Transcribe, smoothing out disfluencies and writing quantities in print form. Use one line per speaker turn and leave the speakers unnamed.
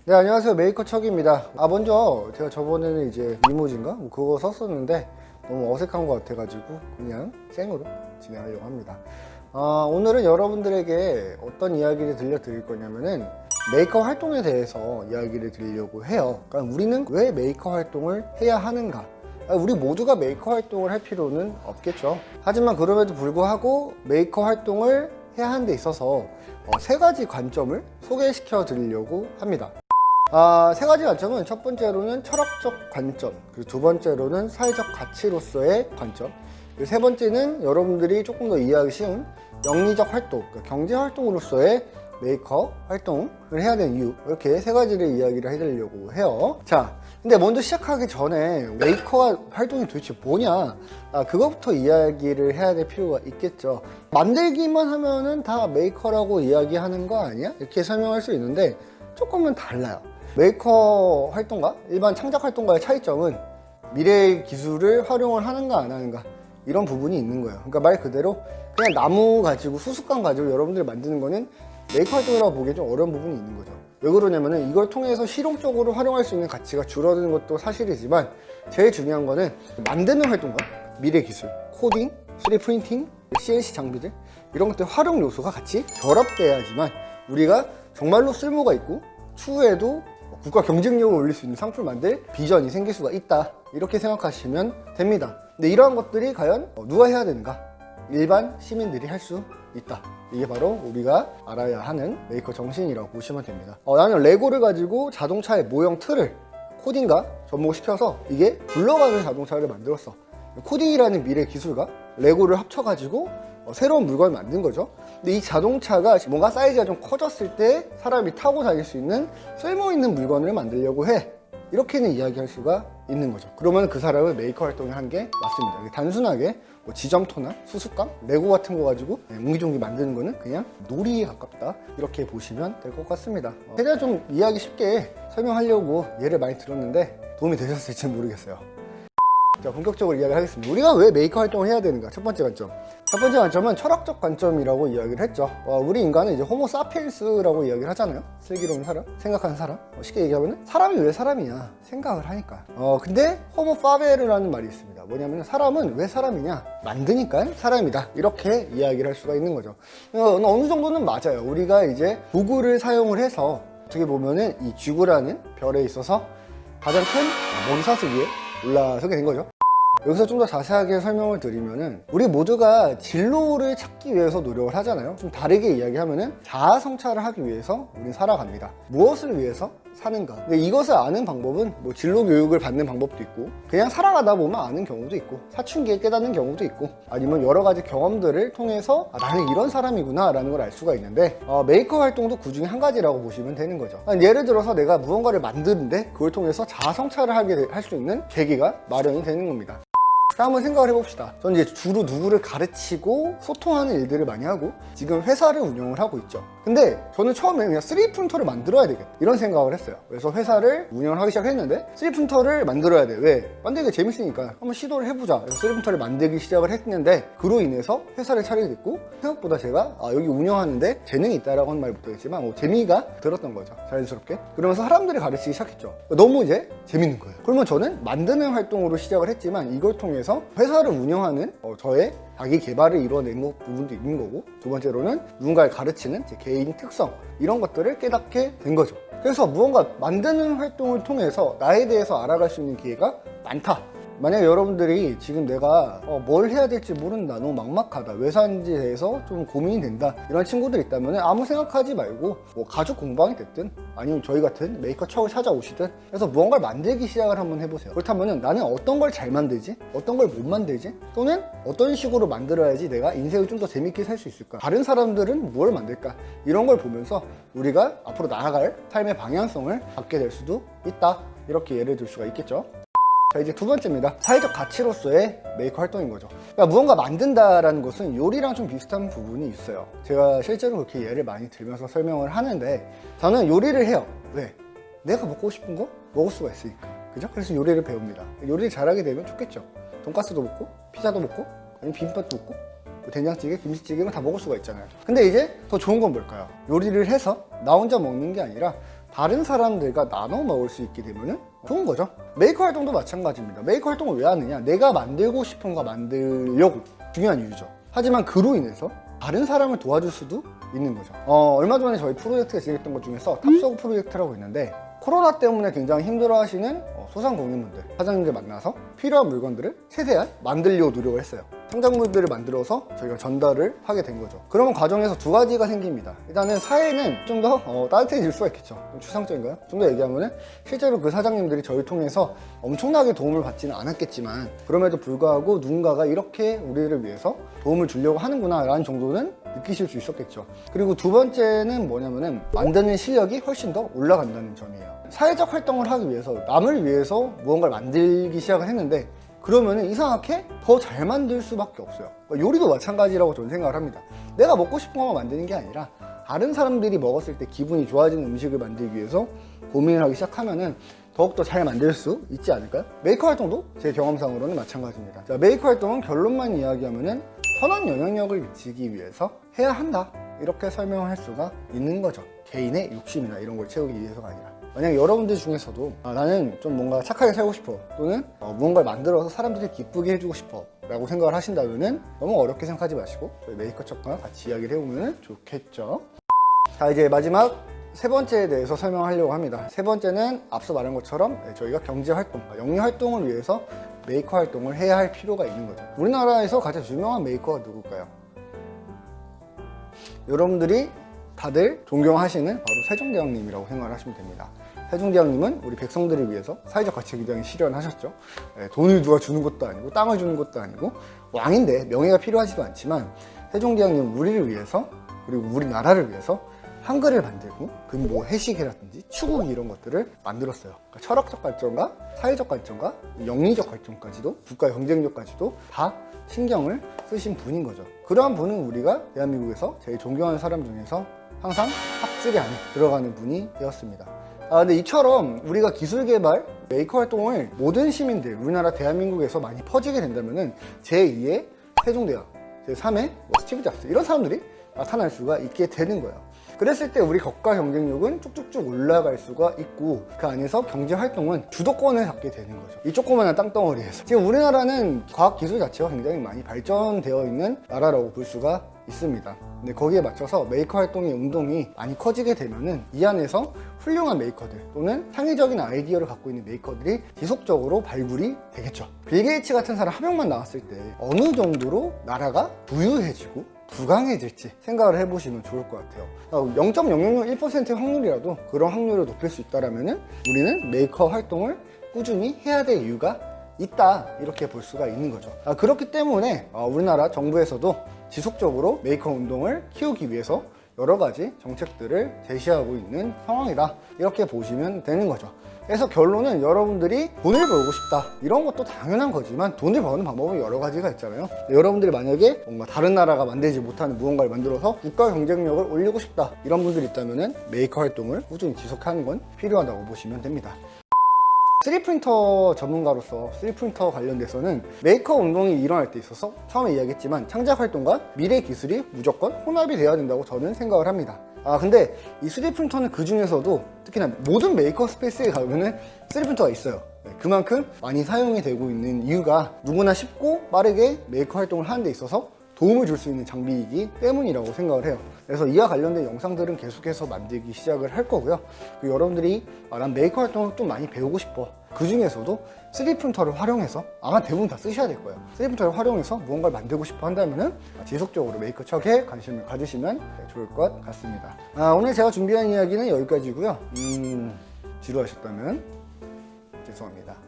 네, 안녕하세요. 메이커 척입니다. 먼저 제가 저번에는 이제 이모지인가? 그거 썼었는데 너무 어색한 것 같아가지고 그냥 생으로 진행하려고 합니다. 오늘은 여러분들에게 어떤 이야기를 들려드릴 거냐면은 메이커 활동에 대해서 이야기를 드리려고 해요. 그러니까 우리는 왜 메이커 활동을 해야 하는가? 우리 모두가 메이커 활동을 할 필요는 없겠죠. 하지만 그럼에도 불구하고 메이커 활동을 해야 하는 데 있어서 세 가지 관점을 소개시켜 드리려고 합니다. 세 가지 관점은 첫 번째로는 철학적 관점, 그리고 두 번째로는 사회적 가치로서의 관점, 그리고 세 번째는 여러분들이 조금 더 이해하기 쉬운 영리적 활동, 그러니까 경제 활동으로서의 메이커 활동을 해야 되는 이유, 이렇게 세 가지를 이야기를 해드리려고 해요. 자, 근데 먼저 시작하기 전에 메이커 활동이 도대체 뭐냐, 그것부터 이야기를 해야 될 필요가 있겠죠. 만들기만 하면은 다 메이커라고 이야기하는 거 아니야? 이렇게 설명할 수 있는데 조금은 달라요. 메이커 활동과 일반 창작 활동과의 차이점은 미래의 기술을 활용을 하는가 안 하는가, 이런 부분이 있는 거예요. 그러니까 말 그대로 그냥 나무 가지고 수수깡 가지고 여러분들이 만드는 거는 메이커 활동이라고 보기엔 좀 어려운 부분이 있는 거죠. 왜 그러냐면은 이걸 통해서 실용적으로 활용할 수 있는 가치가 줄어드는 것도 사실이지만 제일 중요한 거는 만드는 활동과 미래 기술, 코딩, 3D 프린팅, CNC 장비들, 이런 것들 활용 요소가 같이 결합돼야지만 우리가 정말로 쓸모가 있고 추후에도 국가 경쟁력을 올릴 수 있는 상품을 만들 비전이 생길 수가 있다, 이렇게 생각하시면 됩니다. 근데 이러한 것들이 과연 누가 해야 되는가? 일반 시민들이 할 수 있다. 이게 바로 우리가 알아야 하는 메이커 정신이라고 보시면 됩니다. 나는 레고를 가지고 자동차의 모형 틀을 코딩과 접목시켜서 이게 굴러가는 자동차를 만들었어. 코딩이라는 미래 기술과 레고를 합쳐가지고 새로운 물건을 만든 거죠. 근데 이 자동차가 뭔가 사이즈가 좀 커졌을 때 사람이 타고 다닐 수 있는 쓸모있는 물건을 만들려고 해. 이렇게는 이야기할 수가 있는 거죠. 그러면 그 사람은 메이커 활동을 한 게 맞습니다. 단순하게 지점토나 수수깡, 레고 같은 거 가지고 옹기종기 만드는 거는 그냥 놀이에 가깝다, 이렇게 보시면 될 것 같습니다. 최대한 좀 이해하기 쉽게 설명하려고 예를 많이 들었는데 도움이 되셨을지 모르겠어요. 자, 본격적으로 이야기를 하겠습니다. 우리가 왜 메이커 활동을 해야 되는가? 첫 번째 관점. 첫 번째 관점은 철학적 관점이라고 이야기를 했죠. 우리 인간은 이제 호모 사피엔스라고 이야기를 하잖아요. 슬기로운 사람, 생각하는 사람. 쉽게 얘기하면 사람이 왜 사람이냐? 생각을 하니까. 근데 호모 파베르라는 말이 있습니다. 뭐냐면 사람은 왜 사람이냐? 만드니까 사람이다. 이렇게 이야기를 할 수가 있는 거죠. 어느 정도는 맞아요. 우리가 이제 도구를 사용을 해서 어떻게 보면은 이 지구라는 별에 있어서 가장 큰 먼사슬 위에 올라서게 된 거죠. 여기서 좀 더 자세하게 설명을 드리면은 우리 모두가 진로를 찾기 위해서 노력을 하잖아요. 좀 다르게 이야기하면은 자아 성찰을 하기 위해서 우리는 살아갑니다. 무엇을 위해서 사는가? 근데 이것을 아는 방법은 뭐 진로 교육을 받는 방법도 있고 그냥 살아가다 보면 아는 경우도 있고 사춘기에 깨닫는 경우도 있고 아니면 여러 가지 경험들을 통해서 나는 이런 사람이구나 라는 걸 알 수가 있는데 메이커 활동도 그 중에 한 가지라고 보시면 되는 거죠. 예를 들어서 내가 무언가를 만드는데 그걸 통해서 자아 성찰을 할 수 있는 계기가 마련이 되는 겁니다. 자, 한번 생각을 해봅시다. 저는 이제 주로 누구를 가르치고 소통하는 일들을 많이 하고 지금 회사를 운영을 하고 있죠. 근데 저는 처음에 그냥 3D 프린터를 만들어야 되겠다, 이런 생각을 했어요. 그래서 회사를 운영을 하기 시작했는데 3D 프린터를 만들어야 돼. 왜? 만들기가 재밌으니까 한번 시도를 해보자. 그래서 3D 프린터를 만들기 시작을 했는데 그로 인해서 회사를 차리게 됐고 생각보다 제가 여기 운영하는데 재능이 있다라고 하는 말 못하겠지만 재미가 들었던 거죠. 자연스럽게. 그러면서 사람들을 가르치기 시작했죠. 너무 이제 재밌는 거예요. 그러면 저는 만드는 활동으로 시작을 했지만 이걸 통해서 회사를 운영하는 저의 자기 개발을 이뤄낸 부분도 있는 거고, 두 번째로는 누군가를 가르치는 제 개인 특성, 이런 것들을 깨닫게 된 거죠. 그래서 무언가 만드는 활동을 통해서 나에 대해서 알아갈 수 있는 기회가 많다. 만약에 여러분들이 지금 내가 뭘 해야 될지 모른다, 너무 막막하다, 왜 사는지에 대해서 좀 고민이 된다, 이런 친구들 있다면 아무 생각하지 말고 가죽 공방이 됐든 아니면 저희 같은 메이커 척을 찾아오시든 해서 무언가를 만들기 시작을 한번 해보세요. 그렇다면 나는 어떤 걸 잘 만들지? 어떤 걸 못 만들지? 또는 어떤 식으로 만들어야지 내가 인생을 좀 더 재밌게 살 수 있을까? 다른 사람들은 뭘 만들까? 이런 걸 보면서 우리가 앞으로 나아갈 삶의 방향성을 갖게 될 수도 있다, 이렇게 예를 들 수가 있겠죠. 자, 이제 두 번째입니다. 사회적 가치로서의 메이커 활동인 거죠. 그러니까 무언가 만든다라는 것은 요리랑 좀 비슷한 부분이 있어요. 제가 실제로 그렇게 예를 많이 들면서 설명을 하는데 저는 요리를 해요. 왜? 내가 먹고 싶은 거 먹을 수가 있으니까. 그죠? 그래서 요리를 배웁니다. 요리를 잘하게 되면 좋겠죠. 돈가스도 먹고 피자도 먹고 아니면 비빔밥도 먹고 된장찌개, 김치찌개는 다 먹을 수가 있잖아요. 근데 이제 더 좋은 건 뭘까요? 요리를 해서 나 혼자 먹는 게 아니라 다른 사람들과 나눠 먹을 수 있게 되면 좋은 거죠. 메이커 활동도 마찬가지입니다. 메이커 활동을 왜 하느냐? 내가 만들고 싶은 거 만들려고 중요한 이유죠. 하지만 그로 인해서 다른 사람을 도와줄 수도 있는 거죠. 얼마 전에 저희 프로젝트가 진행했던 것 중에서 탑서브 프로젝트라고 있는데 코로나 때문에 굉장히 힘들어하시는 소상공인분들, 사장님들 만나서 필요한 물건들을 최대한 만들려고 노력을 했어요. 창작물들을 만들어서 저희가 전달을 하게 된 거죠. 그러면 과정에서 두 가지가 생깁니다. 일단은 사회는 좀 더 따뜻해질 수가 있겠죠. 좀 추상적인가요? 좀 더 얘기하면은 실제로 그 사장님들이 저희 통해서 엄청나게 도움을 받지는 않았겠지만 그럼에도 불구하고 누군가가 이렇게 우리를 위해서 도움을 주려고 하는구나 라는 정도는 느끼실 수 있었겠죠. 그리고 두 번째는 뭐냐면은 만드는 실력이 훨씬 더 올라간다는 점이에요. 사회적 활동을 하기 위해서 남을 위해서 무언가를 만들기 시작을 했는데 그러면은 이상하게 더 잘 만들 수밖에 없어요. 요리도 마찬가지라고 저는 생각을 합니다. 내가 먹고 싶은 것만 만드는 게 아니라 다른 사람들이 먹었을 때 기분이 좋아지는 음식을 만들기 위해서 고민을 하기 시작하면은 더욱더 잘 만들 수 있지 않을까요? 메이커 활동도 제 경험상으로는 마찬가지입니다. 자, 메이커 활동은 결론만 이야기하면은 선한 영향력을 미치기 위해서 해야 한다, 이렇게 설명을 할 수가 있는 거죠. 개인의 욕심이나 이런 걸 채우기 위해서가 아니라. 만약 여러분들 중에서도 나는 좀 뭔가 착하게 살고 싶어, 또는 무언가를 만들어서 사람들이 기쁘게 해주고 싶어 라고 생각을 하신다면 너무 어렵게 생각하지 마시고 저희 메이커 척과 같이 이야기를 해보면 좋겠죠. 자, 이제 마지막 세 번째에 대해서 설명하려고 합니다. 세 번째는 앞서 말한 것처럼 저희가 경제활동, 영리활동을 위해서 메이커 활동을 해야 할 필요가 있는 거죠. 우리나라에서 가장 유명한 메이커가 누굴까요? 여러분들이 다들 존경하시는 바로 세종대왕님이라고 생각을 하시면 됩니다. 세종대왕님은 우리 백성들을 위해서 사회적 가치 굉장히 실현하셨죠. 돈을 누가 주는 것도 아니고 땅을 주는 것도 아니고 왕인데 명예가 필요하지도 않지만 세종대왕님은 우리를 위해서, 그리고 우리나라를 위해서 한글을 만들고 뭐 해시계라든지 추구기 이런 것들을 만들었어요. 그러니까 철학적 관점과 사회적 관점과 영리적 관점까지도, 국가의 경쟁력까지도 다 신경을 쓰신 분인 거죠. 그러한 분은 우리가 대한민국에서 제일 존경하는 사람 중에서 항상 탑3 안에 들어가는 분이 되었습니다. 근데 이처럼 우리가 기술 개발, 메이커 활동을 모든 시민들, 우리나라 대한민국에서 많이 퍼지게 된다면은 제2의 세종대왕, 제3의 스티브 잡스 이런 사람들이 나타날 수가 있게 되는 거예요. 그랬을 때 우리 국가 경쟁력은 쭉쭉쭉 올라갈 수가 있고 그 안에서 경제 활동은 주도권을 갖게 되는 거죠. 이 조그마한 땅덩어리에서. 지금 우리나라는 과학기술 자체가 굉장히 많이 발전되어 있는 나라라고 볼 수가 있습니다. 근데 거기에 맞춰서 메이커 활동의 운동이 많이 커지게 되면은 이 안에서 훌륭한 메이커들 또는 창의적인 아이디어를 갖고 있는 메이커들이 지속적으로 발굴이 되겠죠. 빌 게이츠 같은 사람 한 명만 나왔을 때 어느 정도로 나라가 부유해지고 부강해질지 생각을 해보시면 좋을 것 같아요. 0.0001%의 확률이라도 그런 확률을 높일 수 있다면 우리는 메이커 활동을 꾸준히 해야 될 이유가 있다, 이렇게 볼 수가 있는 거죠. 그렇기 때문에 우리나라 정부에서도 지속적으로 메이커 운동을 키우기 위해서 여러 가지 정책들을 제시하고 있는 상황이다, 이렇게 보시면 되는 거죠. 그래서 결론은 여러분들이 돈을 벌고 싶다, 이런 것도 당연한 거지만 돈을 버는 방법은 여러 가지가 있잖아요. 여러분들이 만약에 뭔가 다른 나라가 만들지 못하는 무언가를 만들어서 국가 경쟁력을 올리고 싶다, 이런 분들이 있다면 메이커 활동을 꾸준히 지속하는 건 필요하다고 보시면 됩니다. 3프린터 전문가로서 3프린터 관련돼서는 메이커 운동이 일어날 때 있어서 처음에 이야기했지만 창작 활동과 미래 기술이 무조건 혼합이 되어야 된다고 저는 생각을 합니다. 근데 이 3프린터는 그 중에서도 특히나 모든 메이커 스페이스에 가면은 3프린터가 있어요. 그만큼 많이 사용이 되고 있는 이유가 누구나 쉽고 빠르게 메이커 활동을 하는 데 있어서 도움을 줄 수 있는 장비이기 때문이라고 생각을 해요. 그래서 이와 관련된 영상들은 계속해서 만들기 시작을 할 거고요. 그리고 여러분들이 난 메이커 활동을 좀 많이 배우고 싶어, 그 중에서도 3프린터를 활용해서, 아마 대부분 다 쓰셔야 될 거예요. 3프린터를 활용해서 무언가를 만들고 싶어 한다면 지속적으로 메이커 척에 관심을 가지시면 좋을 것 같습니다. 오늘 제가 준비한 이야기는 여기까지고요. 지루하셨다면 죄송합니다.